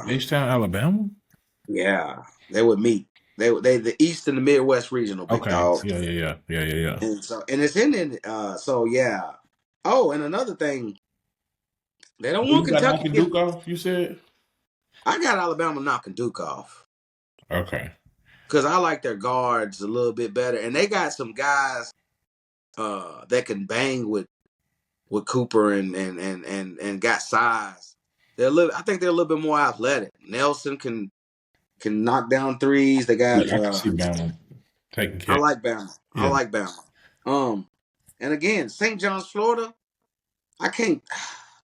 H-Town, Alabama. Yeah, they would meet. They the East and the Midwest regional big dog. Yeah. And it's in. So yeah. Oh, and another thing, they don't want Kentucky knocking Duke off. You said I got Alabama knocking Duke off. Okay. Because I like their guards a little bit better, and they got some guys that can bang with Cooper and got size. I think they're a little bit more athletic. Nelson can knock down threes. They got. I can see Bama taking care. I like Bama. Yeah. I like Bama. And again, St. John's, Florida. I can't,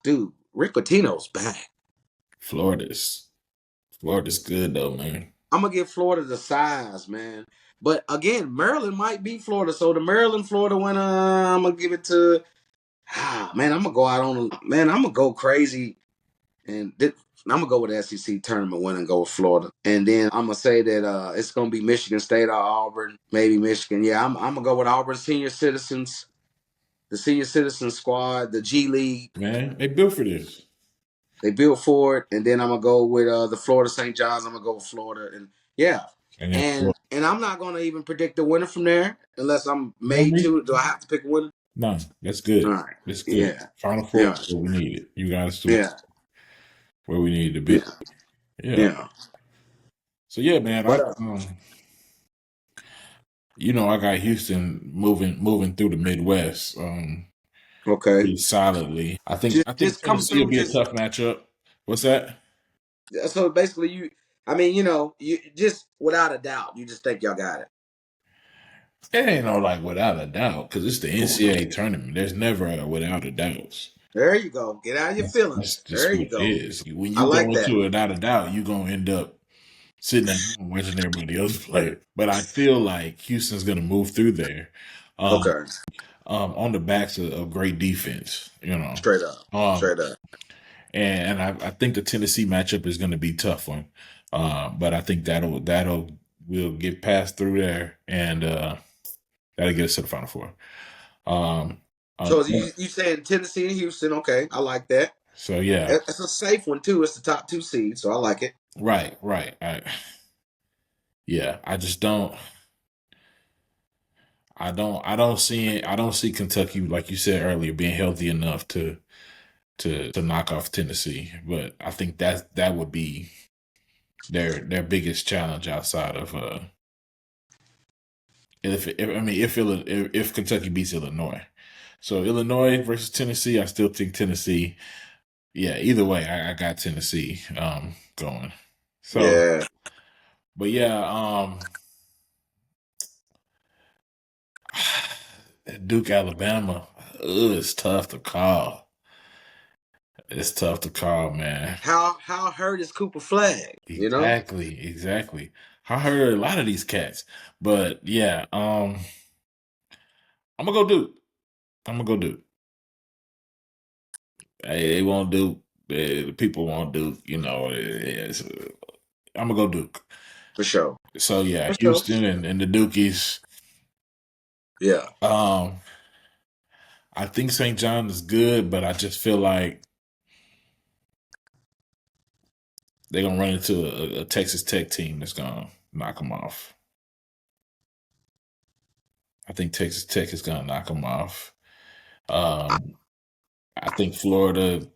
dude. Rick Pitino's back. Florida's good though, man. I'm gonna give Florida the size, man. But again, Maryland might beat Florida, so the Florida winner, I'm gonna give it to. Man, I'm gonna go out on. Man, I'm gonna go crazy, and I'm gonna go with the SEC tournament win and go with Florida. And then I'm gonna say that it's gonna be Michigan State or Auburn, maybe Michigan. Yeah, I'm gonna go with Auburn senior citizens, the senior citizen squad, the G League. Man, they built for this. They built for it, and then I'm gonna go with the Florida St. John's. I'm gonna go with Florida, and yeah, and I'm not gonna even predict the winner from there unless I'm made to. Do I have to pick a winner? No, that's good. All right, that's good. Yeah. Final Four is where we need it. You guys do where we need to be. Yeah. So yeah, man. I got Houston moving through the Midwest. Okay. Pretty solidly. I think Tennessee will be a tough matchup. What's that? So basically, I mean, you just without a doubt, you just think y'all got it. It ain't no like without a doubt because it's the NCAA tournament. There's never a without a doubt. There you go. Get out of your That's feelings. just There what you it go. is. When I you go like that. into it without a doubt, you're gonna end up sitting at home watching everybody else play. But I feel like Houston's gonna move through there. Okay. On the backs of great defense, Straight up. Um, Straight up. and I think the Tennessee matchup is going to be a tough one. But I think that'll we'll get past through there, and that'll get us to the Final Four. So you saying Tennessee and Houston? Okay, I like that. So yeah, It's a safe one too. It's the top 2 seeds, so I like it. right. I just don't. I don't see Kentucky, like you said earlier, being healthy enough to knock off Tennessee. But I think that would be their biggest challenge outside of if Kentucky beats Illinois. So Illinois versus Tennessee, I still think Tennessee. Yeah, either way, I got Tennessee going. So Yeah. but yeah, Duke, Alabama, it's tough to call. It's tough to call, man. How hurt is Cooper Flag? Exactly. I heard a lot of these cats, but yeah, I'm gonna go Duke. Hey, they won't Duke. The people won't Duke. I'm gonna go Duke For sure. So yeah, For sure. Houston and the Dukies. Yeah. I think St. John is good, but I just feel like they're gonna run into a Texas Tech team that's gonna knock them off. I think Texas Tech is gonna knock them off. I think Florida,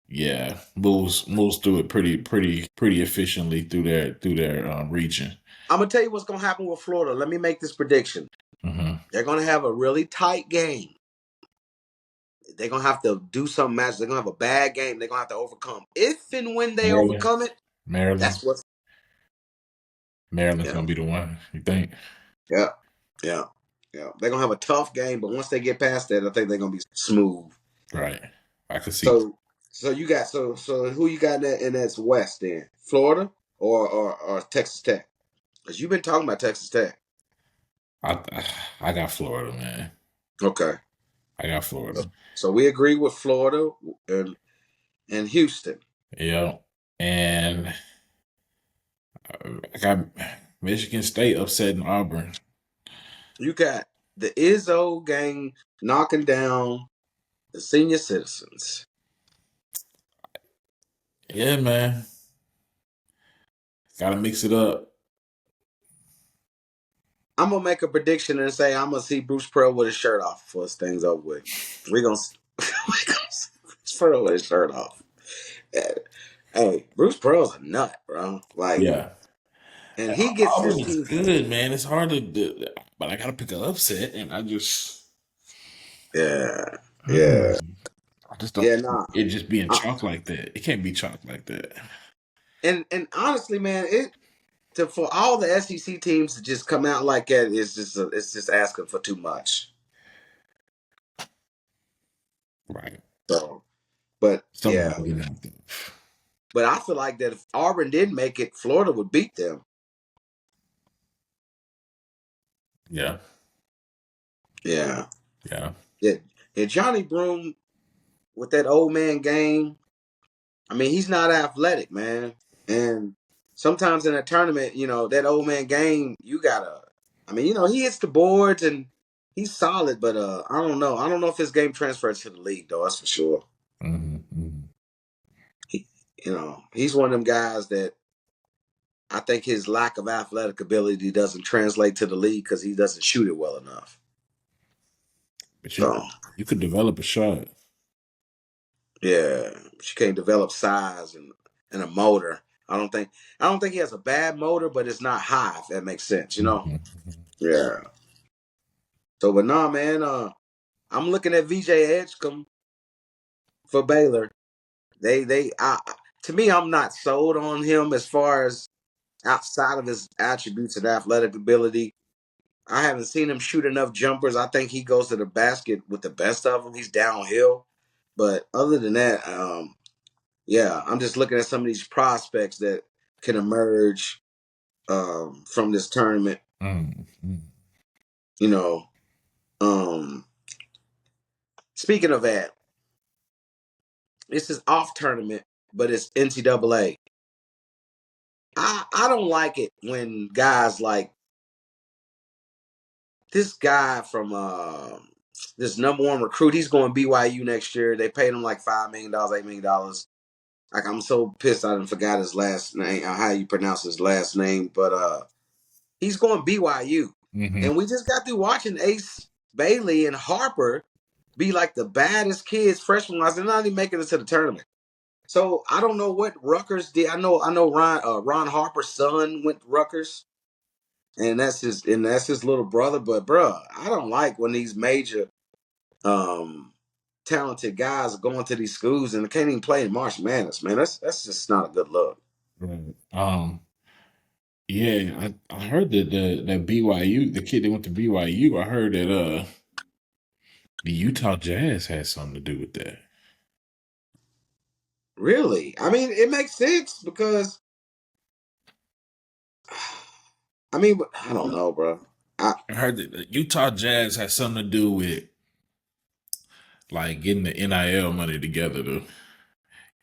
yeah, moves through it pretty efficiently through their region. I'm gonna tell you what's gonna happen with Florida. Let me make this prediction. Mm-hmm. They're gonna have a really tight game. They're gonna have to do some match. They're gonna have a bad game. They're gonna have to overcome. If and when they overcome it, that's what's Maryland's gonna be the one. You think? Yeah. They're gonna have a tough game, but once they get past that, I think they're gonna be smooth. Right. I can see. So you got so who you got in that's West then? Florida or Texas Tech? Because you've been talking about Texas Tech. I got Florida, man. Okay. I got Florida. So we agree with Florida and Houston. Yeah. And I got Michigan State upsetting Auburn. You got the Izzo gang knocking down the senior citizens. Yeah, man. Gotta mix it up. I'm gonna make a prediction and say I'm gonna see Bruce Pearl with his shirt off before this thing's over with. We're gonna see Bruce Pearl with his shirt off. Hey, Bruce Pearl's a nut, bro. Like, yeah. And he gets Auburn his is good, man. It's hard to do, but I gotta pick an upset, and I just yeah. I just don't. Yeah, nah. It just being chalk like that. It can't be chalk like that. And honestly, man, for all the SEC teams to just come out like that is it's just asking for too much. Right. So, but yeah. But I feel like that if Auburn did make it, Florida would beat them. Yeah. Yeah. Yeah. Yeah. Johnny Broome with that old man game. I mean, he's not athletic, man. And sometimes in a tournament, that old man game, you gotta. I mean, he hits the boards and he's solid, but I don't know. I don't know if his game transfers to the league, though. That's for sure. Mm-hmm. He's one of them guys that I think his lack of athletic ability doesn't translate to the league because he doesn't shoot it well enough. But you could develop a shot. Yeah, but you can't develop size and a motor. I don't think he has a bad motor, but it's not high, if that makes sense, Mm-hmm. Yeah. So, but nah, man, I'm looking at VJ Edgecombe for Baylor. to me, I'm not sold on him as far as outside of his attributes and athletic ability. I haven't seen him shoot enough jumpers. I think he goes to the basket with the best of them. He's downhill. But other than that, yeah, I'm just looking at some of these prospects that can emerge from this tournament. Mm-hmm. You know, um, speaking of that, this is off tournament, but it's NCAA. I don't like it when guys like this guy from this number one recruit. He's going BYU next year. They paid him like $5 million, $8 million. Like I'm so pissed I didn't forgot his last name, how you pronounce his last name, but he's going BYU. Mm-hmm. And we just got through watching Ace Bailey and Harper be like the baddest kids freshman wise. They're not even making it to the tournament. So I don't know what Rutgers did. I know Ron Harper's son went to Rutgers, and that's his little brother. But bruh, I don't like when these major talented guys are going to these schools and they can't even play in March Madness, man. That's just not a good look. Right. Yeah, I heard that that BYU, the kid that went to BYU, I heard that the Utah Jazz had something to do with that. Really? I mean, it makes sense because I mean, but I don't know, bro. I heard that the Utah Jazz had something to do with like getting the NIL money together. Though,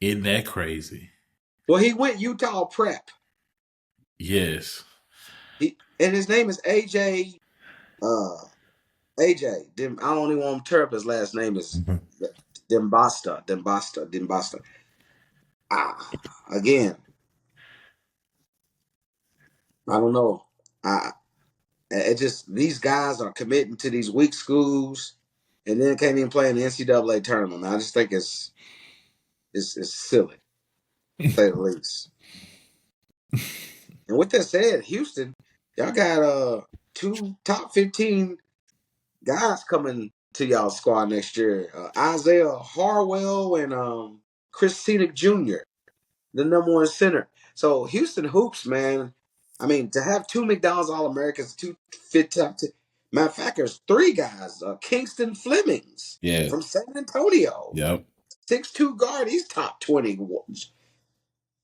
isn't that crazy? Well, he went Utah Prep. Yes. And his name is AJ. AJ. I don't even want to tear up his last name is Dembasta. Again, I don't know. It just these guys are committing to these weak schools, and then can't even play in the NCAA tournament. I just think it's silly, to say the least. And with that said, Houston, y'all got 2 top 15 guys coming to y'all squad next year. Isaiah Harwell and Chris Scenic Jr., the number one center. So Houston hoops, man. I mean, to have 2 McDonald's All-Americans, 2 fit top 10. Matter of fact, there's 3 guys. Kingston Flemings from San Antonio. Yep. 6'2" guard. He's top 20.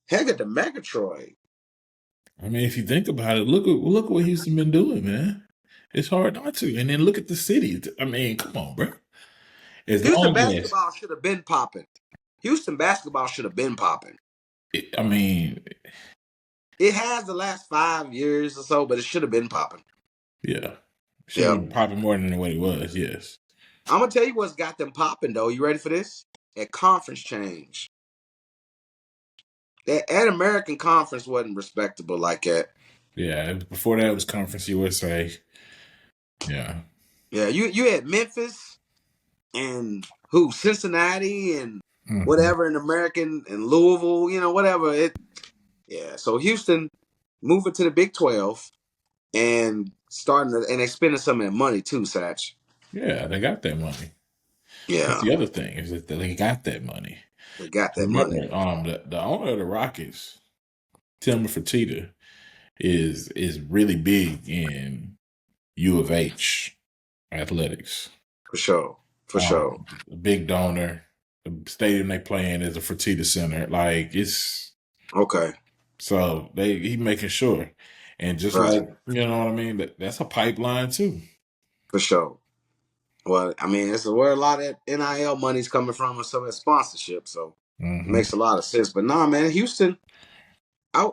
Heck at the Megatroid. I mean, if you think about it, look what Houston been doing, man. It's hard not to. And then look at the city. I mean, come on, bro. Houston basketball should have been popping. Houston basketball should have been popping. I mean, it has the last 5 years or so, but it should have been popping. Yeah. Should have been popping more than what it was, yes. I'm going to tell you what's got them popping, though. You ready for this? That conference change. That American Conference wasn't respectable like that. Yeah, before that was Conference USA. Yeah. Yeah, you had Memphis and Cincinnati and whatever in American and Louisville, whatever. Yeah, so Houston moving to the Big 12 and and they spending some of that money too, Satch. Yeah, they got that money. Yeah. That's the other thing is that they got that money. They got that money. The owner of the Rockets, Tim Fertitta, is really big in U of H athletics. For sure. A big donor. The stadium they play in is a Fertitta Center. Like it's okay. So he making sure, and just like you know what I mean. That's a pipeline too. For sure. Well, I mean, it's where a lot of NIL money's coming from and some of that sponsorship, so it makes a lot of sense. But nah, man, Houston, I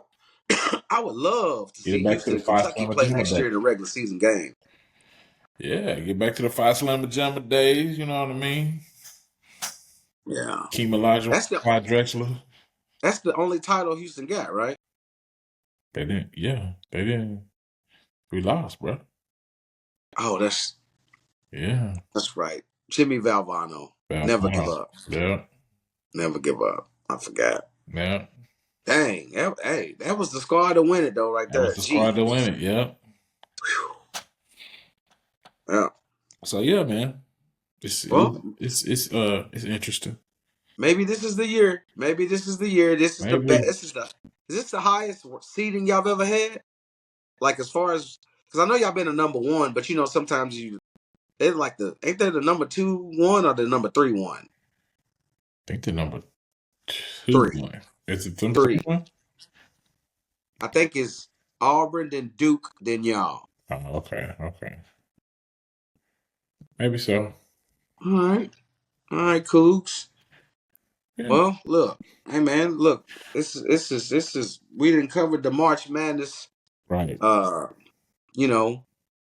would love to see Houston and Kentucky play next year in the regular season game. Yeah, get back to the Phi Slama Jama days. You know what I mean? Yeah. Keem Olajuwon, Clyde Drexler. That's the only title Houston got, right? They didn't. Yeah, they didn't. We lost, bro. Oh, that's right. Jimmy Valvano. Never give up. Yeah. Never give up. I forgot. Yeah. Dang. That was the squad to win it, though, right there. That was the squad to win it, yeah. Yeah. So, yeah, man. It's interesting. maybe this is the year. Maybe this is the year. This is the best. Maybe. This is the. Is this the highest seeding y'all have ever had? Like as far as, because I know y'all been a number one, but sometimes they like ain't they the number 2-1 or the number 3-1? I think the number 2 Three, one. Is it them three. one? I think it's Auburn, then Duke, then y'all. Oh, okay, okay. Maybe so. All right, Cougs. Yeah. Well, look, hey man, look, this is we didn't cover the March Madness, Right. uh,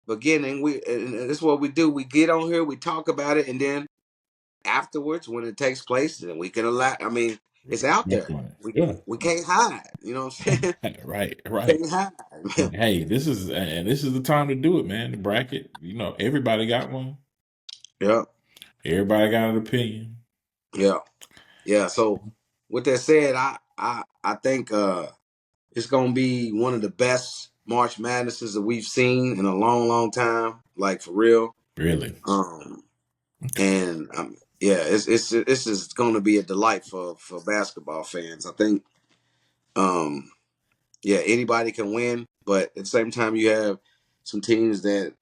beginning. And this is what we do. We get on here, we talk about it, and then afterwards, when it takes place, then we can allow. I mean, it's out there. Yeah. We can't hide. You know what I'm saying? Right, right. Can't hide. And hey, this is the time to do it, man. The bracket, everybody got one. Yeah, Everybody got an opinion. yeah. So with that said, I think it's gonna be one of the best March Madnesses that we've seen in a long, long time. Like for real. Really. And yeah, it's just going to be a delight for basketball fans. I think, yeah, anybody can win, but at the same time, you have some teams that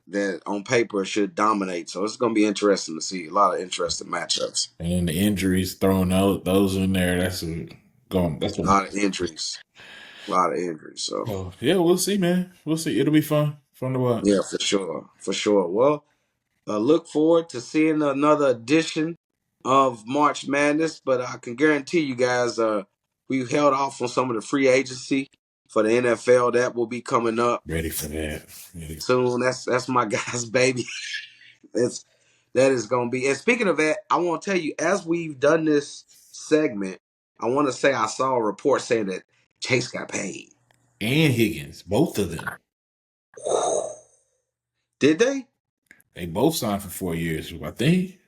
on paper should dominate. So it's going to be interesting to see a lot of interesting matchups. And then the injuries throwing out those in there. That's a A lot of injuries. A lot of injuries. So yeah, we'll see, man. We'll see. It'll be fun. Fun to watch. yeah, for sure, for sure. Well, look forward to seeing another edition of March Madness, but I can guarantee you guys, we've held off on some of the free agency for the NFL. That will be coming up Ready for that. soon. That's my guy's baby. That is going to be. And speaking of that, I want to tell you, as we've done this segment, I want to say I saw a report saying that Chase got paid. And Higgins, both of them. Did they? They both signed for 4 years, I think.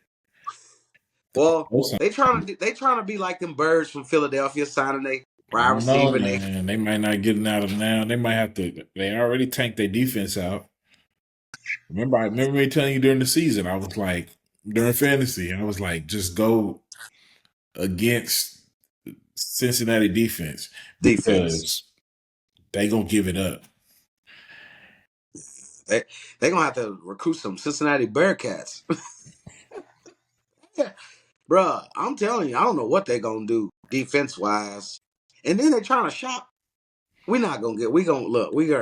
Well, they trying to be like them birds from Philadelphia signing a wide I don't know, receiver. man. They might not get it out of now. They might have to. They already tanked their defense out. I remember me telling you during the season. I was like, during fantasy, I was like, just go against Cincinnati defense because they gonna give it up. They gonna have to recruit some Cincinnati Bearcats. Bruh, I'm telling you, I don't know what they gonna do defense wise. And then they trying to shop. We gotta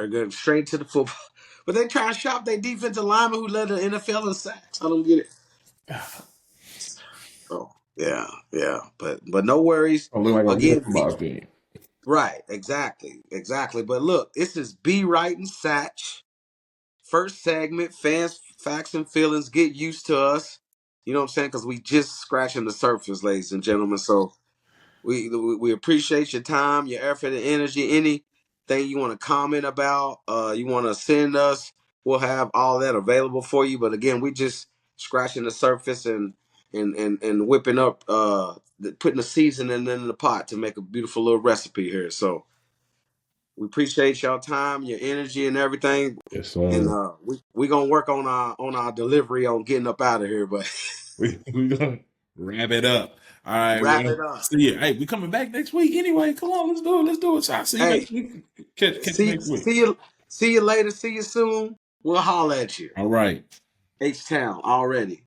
go straight to the football. But they trying to shop their defensive lineman who led the NFL in sacks. I don't get it. Oh, yeah. But no worries. Again, right, exactly. But look, this is B Wright and Satch. First segment, fans, facts, and feelings. Get used to us. You know what I'm saying? Because we just scratching the surface, ladies and gentlemen. So we appreciate your time, your effort, and energy. Anything you want to comment about, you want to send us, we'll have all that available for you. But again, we just scratching the surface and whipping up, putting the seasoning in the pot to make a beautiful little recipe here. So we appreciate y'all time, your energy, and everything. Yes, sir. And we gonna work on our delivery on getting up out of here, but we gonna wrap it up. All right, wrap it up. See you. Hey, we coming back next week anyway. Come on, let's do it. So I'll see you next week. Catch next week. See you later. See you soon. We'll holler at you. All right. H-Town already.